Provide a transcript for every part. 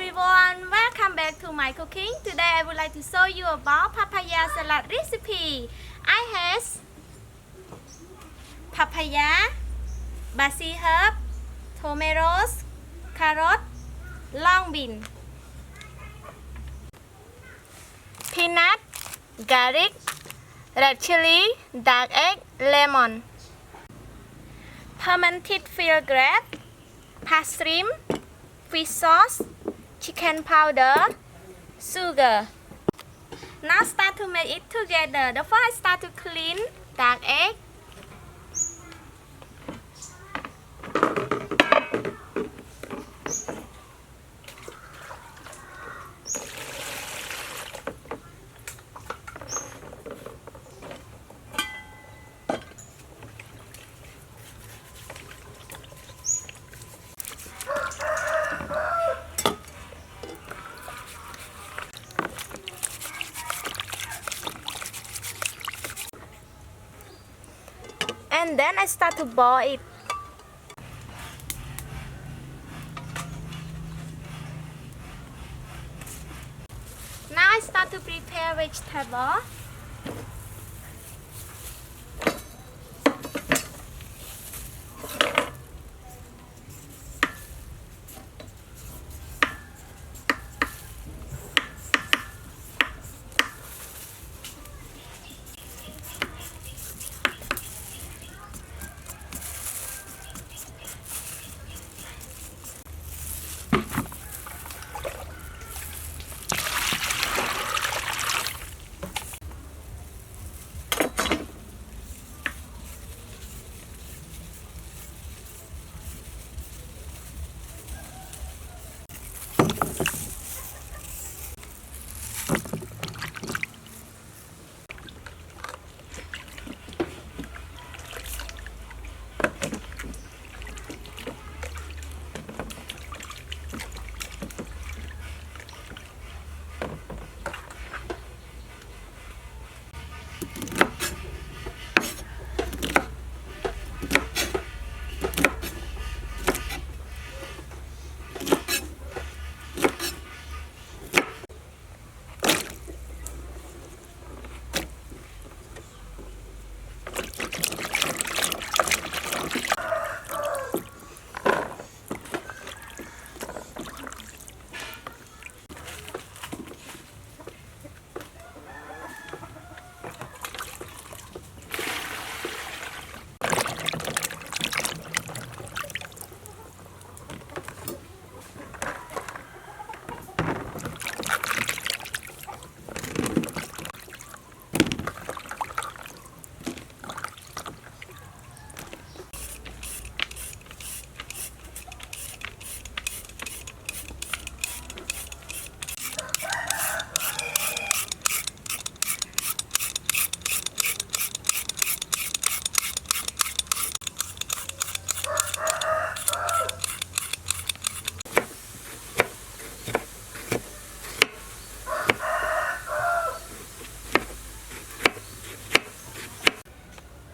everyone, welcome back to my cooking. Today I would like to show you about papaya salad recipe. I have papaya, basil herb, tomatoes, carrot, long bean, peanut, garlic, red chili, dark egg, lemon, fermented field grape, parsley, fish sauce, chicken powder, sugar. Now start to make it together. The first start to clean dark egg. And then I start to boil it. Now I start to prepare vegetable.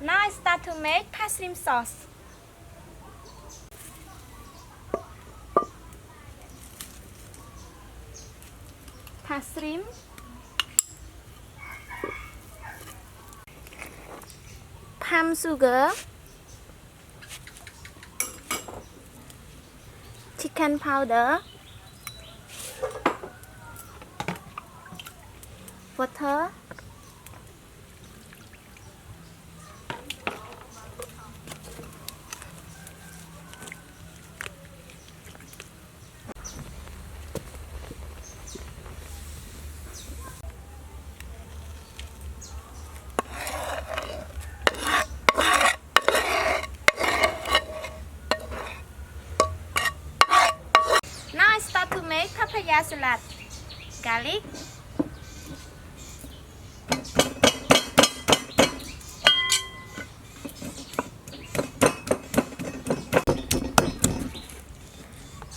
Now I start to make parsley sauce. Parsley, palm sugar, chicken powder, water, make papaya salad, garlic,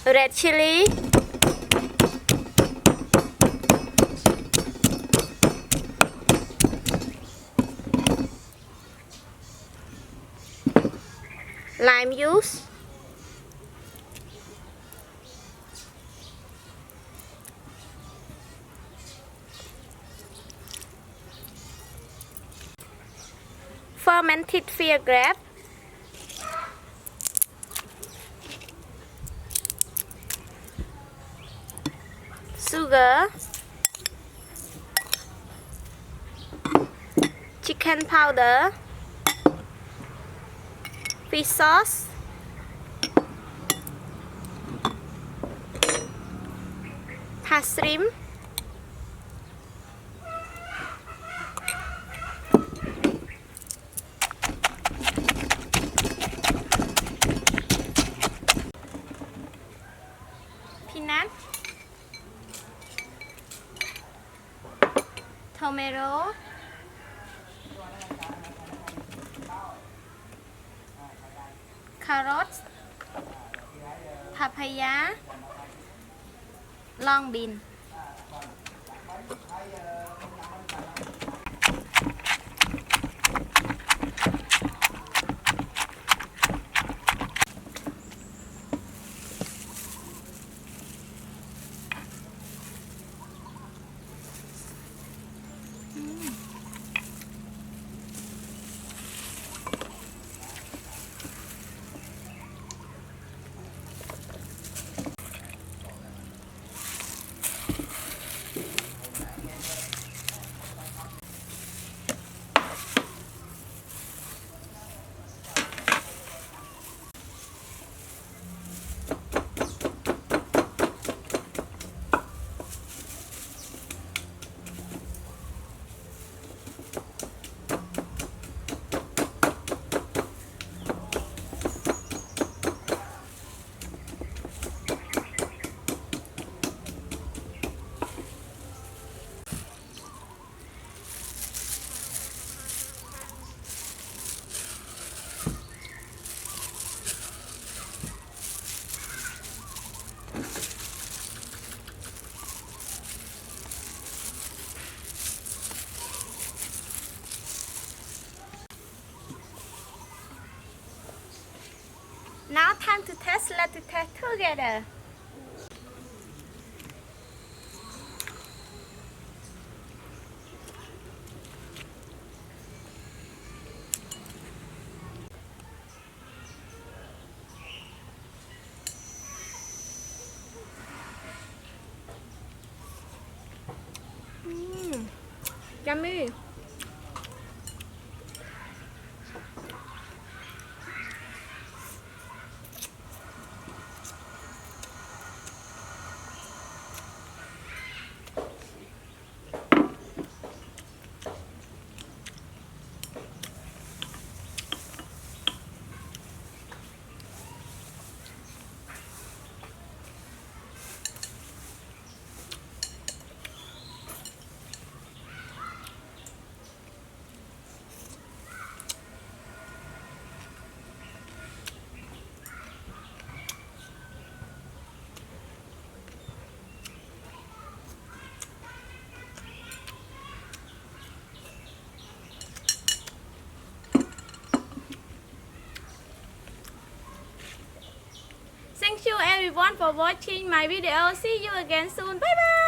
red chili, lime juice, fermented fig grape, sugar, chicken powder, fish sauce, shrimp, peanut, tomato, carrots, papaya, long bean. Now time to test. Let's test together. Yummy. Thank you everyone for watching my video. See you again soon. Bye bye.